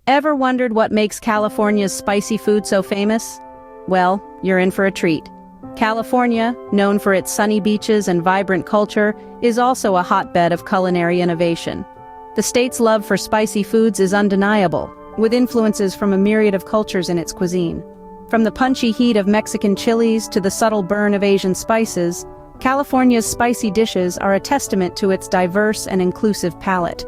Ever wondered what makes California's spicy food so famous? Well, you're in for a treat. California, known for its sunny beaches and vibrant culture, is also a hotbed of culinary innovation. The state's love for spicy foods is undeniable, with influences from a myriad of cultures in its cuisine. From the punchy heat of Mexican chilies to the subtle burn of Asian spices, California's spicy dishes are a testament to its diverse and inclusive palate.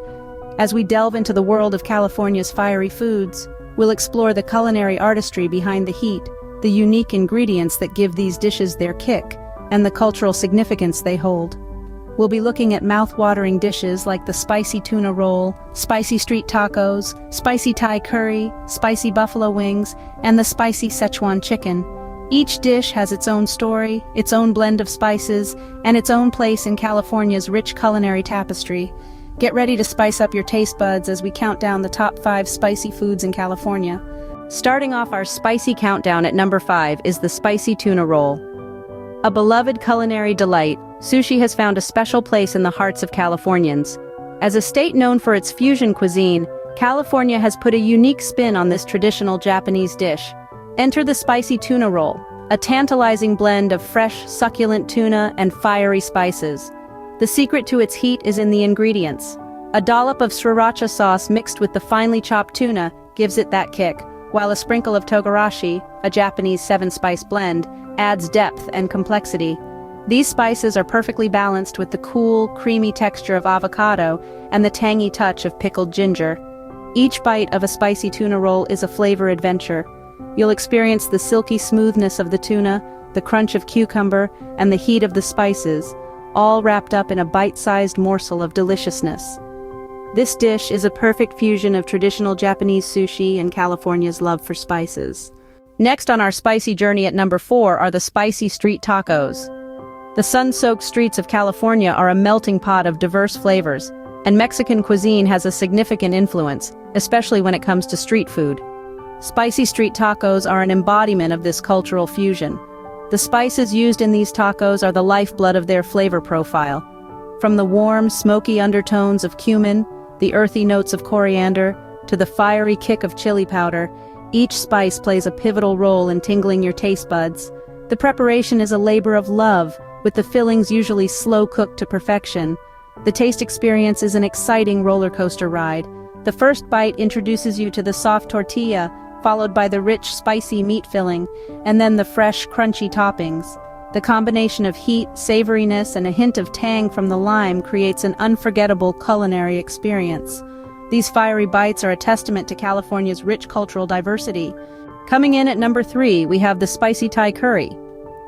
As we delve into the world of California's fiery foods, we'll explore the culinary artistry behind the heat, the unique ingredients that give these dishes their kick, and the cultural significance they hold. We'll be looking at mouth-watering dishes like the spicy tuna roll, spicy street tacos, spicy Thai curry, spicy buffalo wings, and the spicy Szechuan chicken. Each dish has its own story, its own blend of spices, and its own place in California's rich culinary tapestry. Get ready to spice up your taste buds as we count down the top 5 spicy foods in California. Starting off our spicy countdown at number 5 is the spicy tuna roll. A beloved culinary delight, sushi has found a special place in the hearts of Californians. As a state known for its fusion cuisine, California has put a unique spin on this traditional Japanese dish. Enter the spicy tuna roll, a tantalizing blend of fresh, succulent tuna and fiery spices. The secret to its heat is in the ingredients. A dollop of sriracha sauce mixed with the finely chopped tuna gives it that kick, while a sprinkle of togarashi, a Japanese 7-spice blend, adds depth and complexity. These spices are perfectly balanced with the cool, creamy texture of avocado and the tangy touch of pickled ginger. Each bite of a spicy tuna roll is a flavor adventure. You'll experience the silky smoothness of the tuna, the crunch of cucumber, and the heat of the spices, all wrapped up in a bite-sized morsel of deliciousness. This dish is a perfect fusion of traditional Japanese sushi and California's love for spices. Next on our spicy journey at number 4 are the spicy street tacos. The sun-soaked streets of California are a melting pot of diverse flavors, and Mexican cuisine has a significant influence, especially when it comes to street food. Spicy street tacos are an embodiment of this cultural fusion. The spices used in these tacos are the lifeblood of their flavor profile. From the warm, smoky undertones of cumin, the earthy notes of coriander, to the fiery kick of chili powder, each spice plays a pivotal role in tingling your taste buds. The preparation is a labor of love, with the fillings usually slow-cooked to perfection. The taste experience is an exciting roller coaster ride. The first bite introduces you to the soft tortilla, followed by the rich, spicy meat filling, and then the fresh, crunchy toppings. The combination of heat, savoriness, and a hint of tang from the lime creates an unforgettable culinary experience. These fiery bites are a testament to California's rich cultural diversity. Coming in at number 3, we have the spicy Thai curry.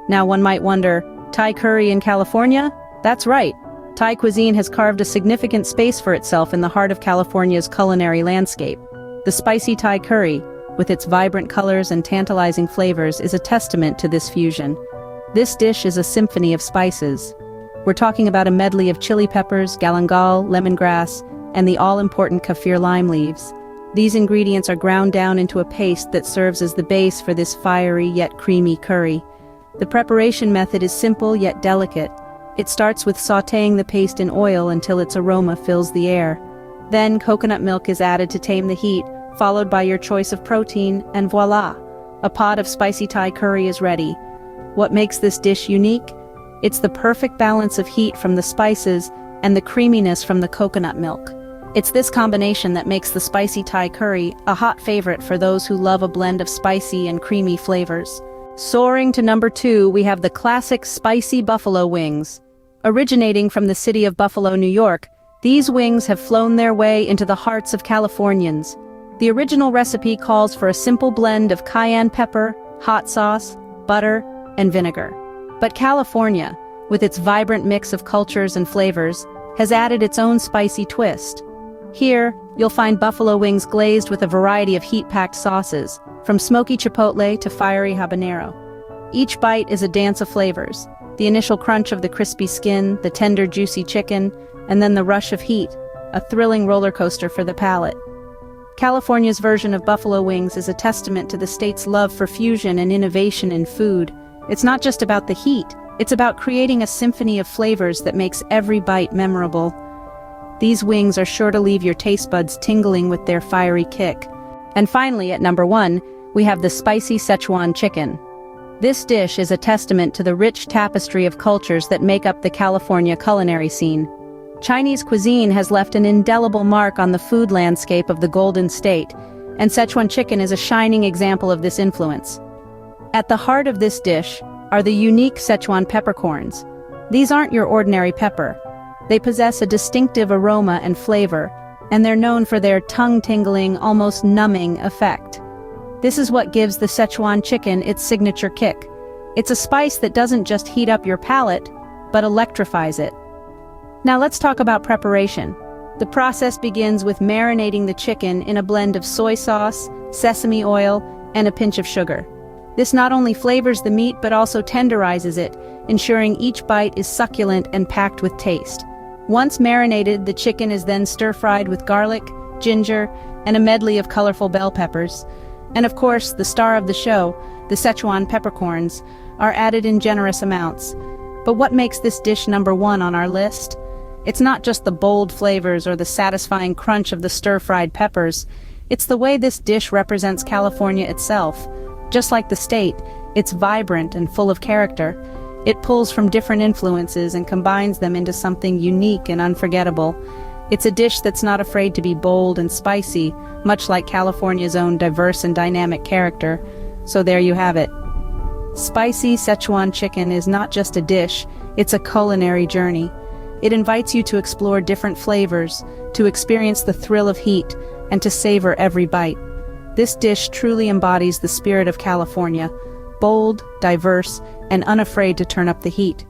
Now one might wonder, Thai curry in California? That's right. Thai cuisine has carved a significant space for itself in the heart of California's culinary landscape. The spicy Thai curry, with its vibrant colors and tantalizing flavors, is a testament to this fusion. This dish is a symphony of spices. We're talking about a medley of chili peppers, galangal, lemongrass, and the all-important kaffir lime leaves. These ingredients are ground down into a paste that serves as the base for this fiery yet creamy curry. The preparation method is simple yet delicate. It starts with sautéing the paste in oil until its aroma fills the air. Then coconut milk is added to tame the heat, followed by your choice of protein, and voila! A pot of spicy Thai curry is ready. What makes this dish unique? It's the perfect balance of heat from the spices and the creaminess from the coconut milk. It's this combination that makes the spicy Thai curry a hot favorite for those who love a blend of spicy and creamy flavors. Soaring to number 2, we have the classic spicy buffalo wings. Originating from the city of Buffalo, New York, these wings have flown their way into the hearts of Californians. The original recipe calls for a simple blend of cayenne pepper, hot sauce, butter, and vinegar. But California, with its vibrant mix of cultures and flavors, has added its own spicy twist. Here, you'll find buffalo wings glazed with a variety of heat-packed sauces, from smoky chipotle to fiery habanero. Each bite is a dance of flavors: the initial crunch of the crispy skin, the tender, juicy chicken, and then the rush of heat, a thrilling roller coaster for the palate. California's version of buffalo wings is a testament to the state's love for fusion and innovation in food. It's not just about the heat, it's about creating a symphony of flavors that makes every bite memorable. These wings are sure to leave your taste buds tingling with their fiery kick. And finally, at number 1, we have the spicy Szechuan chicken. This dish is a testament to the rich tapestry of cultures that make up the California culinary scene. Chinese cuisine has left an indelible mark on the food landscape of the Golden State, and Szechuan chicken is a shining example of this influence. At the heart of this dish are the unique Szechuan peppercorns. These aren't your ordinary pepper. They possess a distinctive aroma and flavor, and they're known for their tongue-tingling, almost numbing effect. This is what gives the Szechuan chicken its signature kick. It's a spice that doesn't just heat up your palate, but electrifies it. Now let's talk about preparation. The process begins with marinating the chicken in a blend of soy sauce, sesame oil, and a pinch of sugar. This not only flavors the meat but also tenderizes it, ensuring each bite is succulent and packed with taste. Once marinated, the chicken is then stir-fried with garlic, ginger, and a medley of colorful bell peppers. And of course, the star of the show, the Szechuan peppercorns, are added in generous amounts. But what makes this dish number 1 on our list? It's not just the bold flavors or the satisfying crunch of the stir-fried peppers. It's the way this dish represents California itself. Just like the state, it's vibrant and full of character. It pulls from different influences and combines them into something unique and unforgettable. It's a dish that's not afraid to be bold and spicy, much like California's own diverse and dynamic character. So there you have it. Spicy Szechuan chicken is not just a dish, it's a culinary journey. It invites you to explore different flavors, to experience the thrill of heat, and to savor every bite. This dish truly embodies the spirit of California, bold, diverse, and unafraid to turn up the heat.